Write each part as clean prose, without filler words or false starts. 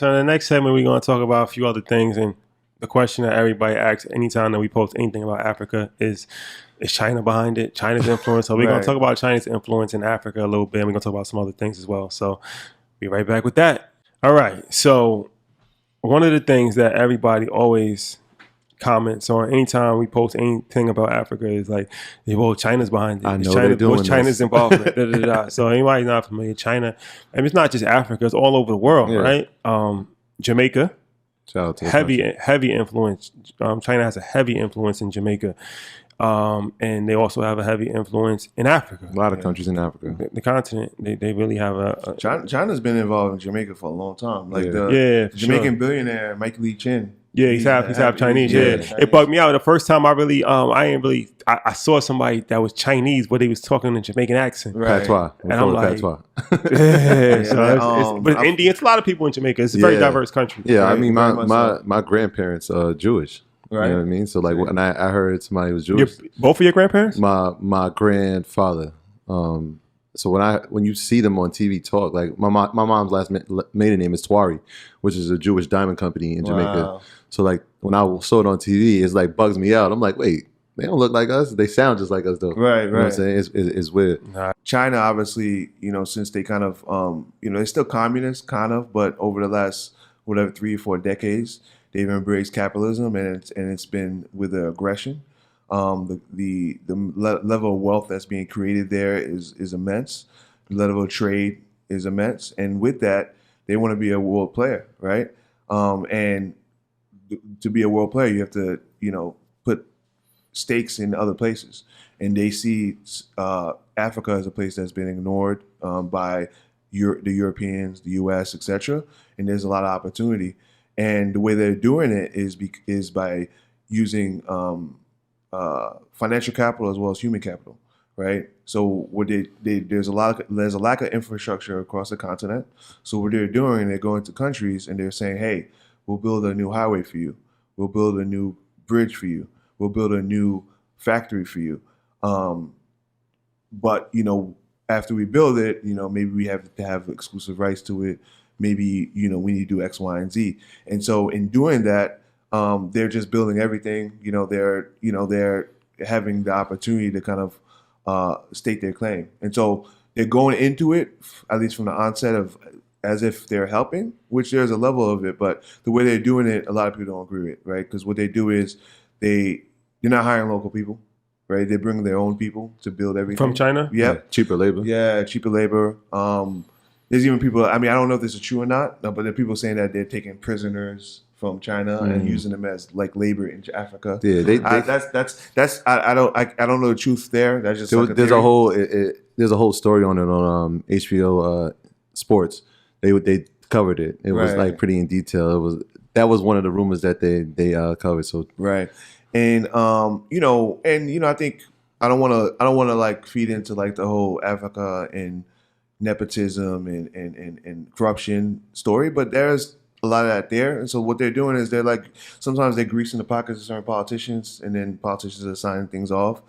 So in the next segment, we're going to talk about a few other things. And the question that everybody asks anytime that we post anything about Africa is China behind it? China's influence. So we're going to talk about China's influence in Africa a little bit. And we're going to talk about some other things as well. So be right back with that. All right. So one of the things that everybody always comments on anytime we post anything about Africa is like, well, China's behind it. I know they're doing what's China's this. involvement? Da, da, da, da. So anybody's not familiar, China, I mean, it's not just Africa, it's all over the world, right? Jamaica, heavy influence. China has a heavy influence in Jamaica. And they also have a heavy influence in Africa. A lot of countries in Africa. The continent, they really have a China's been involved in Jamaica for a long time. Like the Jamaican billionaire, Mike Lee Chin. Yeah, he's half Chinese. Yeah. Chinese. It bugged me out. The first time I saw somebody that was Chinese, but they was talking in a Jamaican accent. Right. Patois. And I'm like, Patois. but Indian, it's a lot of people in Jamaica. It's a very diverse country. Yeah, I mean, my grandparents are Jewish. Right. You know what I mean? So like when I heard somebody was Jewish. Both of your grandparents? My grandfather. So when you see them on TV talk, like my mom's last maiden name is Twari, which is a Jewish diamond company in Jamaica. Wow. So like when I saw it on TV, it's like bugs me out. I'm like, wait, they don't look like us. They sound just like us though. Right, You know what I'm saying? It's weird. China, obviously, since they kind of, they're still communist, kind of, but over the last 3 or 4 decades, they've embraced capitalism, and it's been with the aggression. The level of wealth that's being created there is immense. The level of trade is immense, and with that, they want to be a world player, right? And to be a world player, you have to, put stakes in other places, and they see Africa as a place that's been ignored by the Europeans, the U.S., etc. And there's a lot of opportunity, and the way they're doing it is by using financial capital as well as human capital, right? So what there's a lack of infrastructure across the continent. So what they're doing, they're going to countries and they're saying, hey, we'll build a new highway for you. We'll build a new bridge for you. We'll build a new factory for you. But after we build it, maybe we have to have exclusive rights to it. Maybe we need to do X, Y, and Z. And so in doing that, they're just building everything. They're having the opportunity to kind of state their claim, and so they're going into it, at least from the onset, of as if they're helping, which there's a level of it, but the way they're doing it, a lot of people don't agree with, right? Because what they do is they're not hiring local people, right? They bring their own people to build everything From China. Yep. Yeah, cheaper labor. Yeah, cheaper labor. There's even people. I mean, I don't know if this is true or not, but there are people saying that they're taking prisoners from China and using them as like labor in Africa. Yeah, that's I don't know the truth there. That's just there's a whole story on it on HBO Sports. They covered it. It was like pretty in detail. That was one of the rumors that they covered. So right, and I think I don't want to like feed into like the whole Africa and nepotism and corruption story, but there's a lot of that there. And so what they're doing is they're like, sometimes they're greasing the pockets of certain politicians, and then politicians are signing things off,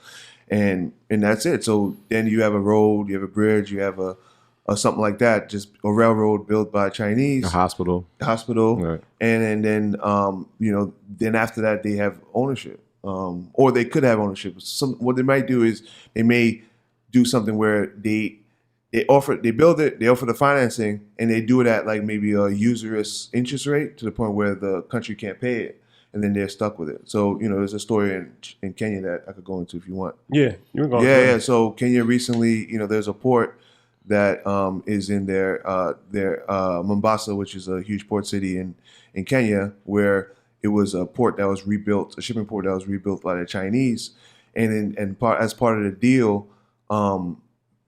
and that's it. So then you have a road, you have a bridge, you have a something like that, just a railroad built by Chinese, a hospital, right. and then then after that they have ownership, or they could have ownership. What they might do is they may do something where they build it, they offer the financing, and they do it at like maybe a usurious interest rate to the point where the country can't pay it, and then they're stuck with it. So there's a story in Kenya that I could go into if you want. Yeah, you were going. Yeah. So Kenya recently, there's a port that is in their Mombasa, which is a huge port city in Kenya, where it was a port that was rebuilt, a shipping port that was rebuilt by the Chinese, and as part of the deal.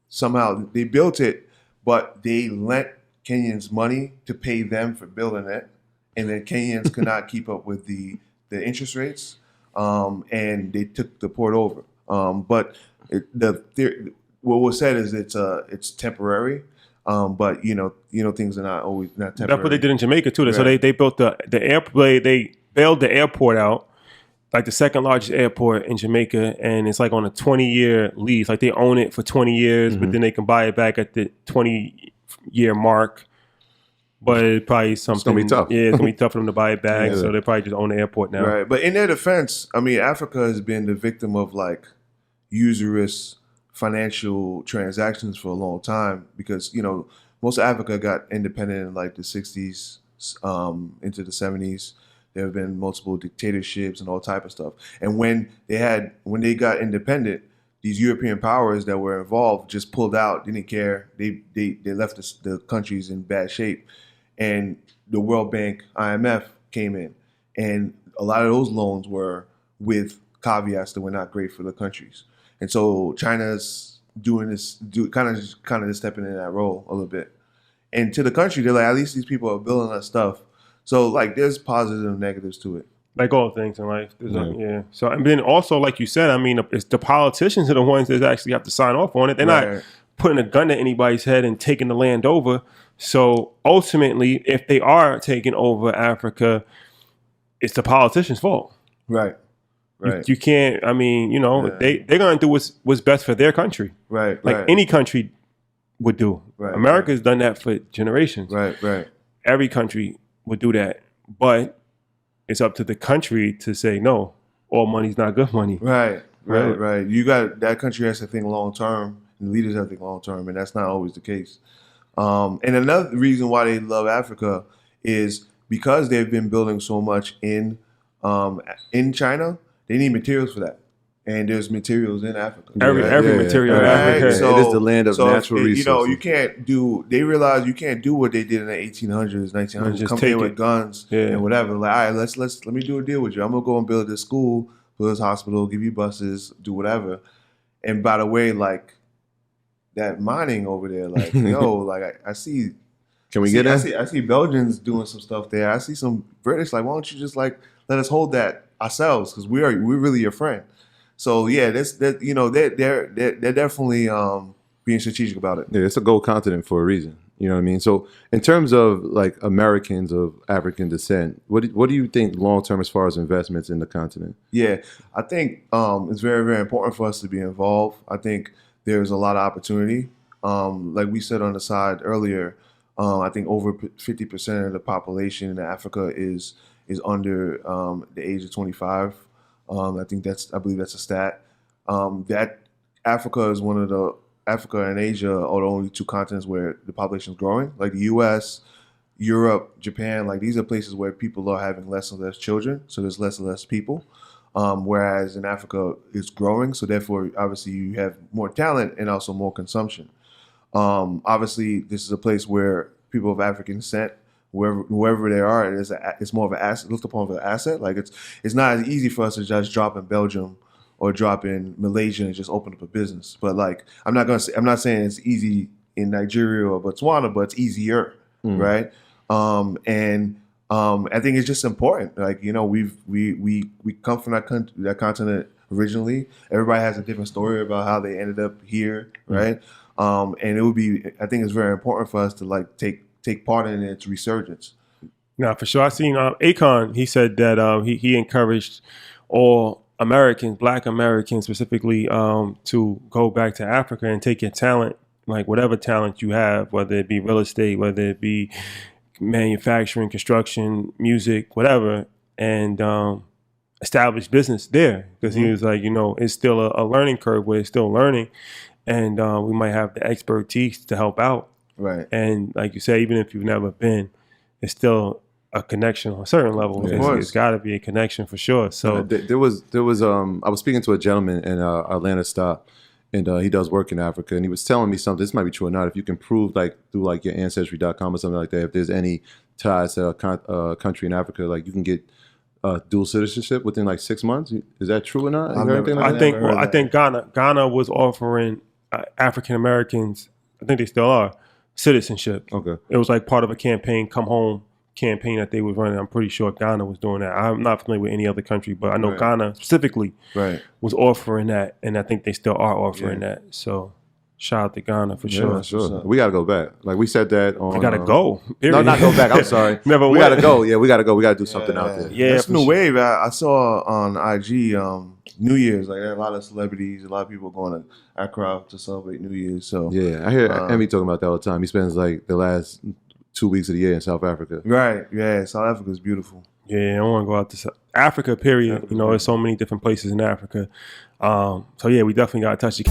Somehow they built it, but they lent Kenyans money to pay them for building it, and then Kenyans could not keep up with the interest rates, and they took the port over. But what was said is it's temporary, but things are not always not temporary. That's what they did in Jamaica too. Right. So they built the airport. They bailed the airport out, like the second largest airport in Jamaica, and it's like on a 20-year lease. Like they own it for 20 years, but then they can buy it back at the 20-year mark. But it's probably something. It's gonna be tough. Yeah, it's gonna be tough for them to buy it back. Yeah. So they probably just own the airport now. Right. But in their defense, I mean, Africa has been the victim of like usurious financial transactions for a long time because, most of Africa got independent in like the 60s into the 70s. There have been multiple dictatorships and all type of stuff. And when they got independent, these European powers that were involved just pulled out, didn't care. They left the countries in bad shape. And the World Bank, IMF, came in. And a lot of those loans were with caveats that were not great for the countries. And so China's doing this, kind of just stepping in that role a little bit. And to the country, they're like, at least these people are building us stuff. So like, there's positives and negatives to it. Like all things in life. Yeah. So, and then also, like you said, I mean, it's the politicians are the ones that actually have to sign off on it. They're not putting a gun to anybody's head and taking the land over. So ultimately, if they are taking over Africa, it's the politicians' fault. Right. You can't, I mean, they're going to do what's best for their country. Right. Like any country would do. Right. America's done that for generations. Right. Every country would do that. But it's up to the country to say, no, all money's not good money. Right. You got, that country has to think long term, and leaders have to think long term, and that's not always the case. And another reason why they love Africa is because they've been building so much in China. They need materials for that, and there's materials in Africa. Every material in Africa. So, it is the land of natural resources. You can't do. They realize you can't do what they did in the 1800s, 1900s. Just come take in with it. guns and whatever. Like, all right, let me do a deal with you. I'm gonna go and build this school, build this hospital, give you buses, do whatever. And by the way, like that mining over there, like like I see. Can we get in? I see Belgians doing some stuff there. I see some British. Like, why don't you just like let us hold that ourselves, because we're really your friend. So yeah, they're definitely being strategic about it. Yeah, it's a gold continent for a reason. You know what I mean? So in terms of like Americans of African descent, what do you think long term as far as investments in the continent? Yeah, I think it's very, very important for us to be involved. I think there's a lot of opportunity. Like we said on the side earlier, I think over 50% of the population in Africa is under the age of 25. I believe that's a stat. That Africa is one of the Africa and Asia are the only two continents where the population is growing. Like the U.S., Europe, Japan, like these are places where people are having less and less children, so there's less and less people. Whereas in Africa, it's growing, so therefore, obviously, you have more talent and also more consumption. Obviously, this is a place where people of African descent, wherever they are, it's more of an asset, looked upon as an asset. Like it's not as easy for us to just drop in Belgium or drop in Malaysia and just open up a business. But like, I'm not saying it's easy in Nigeria or Botswana, but it's easier, right? I think it's just important. Like, we come from that continent originally. Everybody has a different story about how they ended up here, right? And I think it's very important for us to like take part in its resurgence. Now, for sure, I seen Akon. He said that he encouraged all Americans, Black Americans specifically, to go back to Africa and take your talent, like whatever talent you have, whether it be real estate, whether it be manufacturing, construction, music, whatever, and establish business there. Because he was like, it's still a learning curve where it's still learning, and we might have the expertise to help out. Right. And like you say, even if you've never been, it's still a connection on a certain level. It's got to be a connection for sure. So there was I was speaking to a gentleman in Atlanta stop, and he does work in Africa, and he was telling me something. This might be true or not. If you can prove like through like your ancestry.com or something like that, if there's any ties to a country in Africa, like you can get dual citizenship within like 6 months. Is that true or not? I think Ghana was offering African Americans, I think they still are, citizenship. Okay. It was like part of a campaign, come home campaign that they were running. I'm pretty sure Ghana was doing that. I'm not familiar with any other country, but I know Ghana specifically was offering that, and I think they still are offering that. So shout out to Ghana for sure. Sure. We got to go back. Like we said that on... We got to go. Period. No, not go back. I'm sorry. We got to go. Yeah, we got to go. We got to do something out there. Yeah, that's new wave. I saw on IG New Year's, like there are a lot of celebrities, a lot of people going to Accra to celebrate New Year's. So yeah, I hear Emmy talking about that all the time. He spends like the last 2 weeks of the year in South Africa. Right. Yeah. South Africa is beautiful. Yeah, I want to go out to Africa, period. You know, there's so many different places in Africa. So, yeah, we definitely got to touch the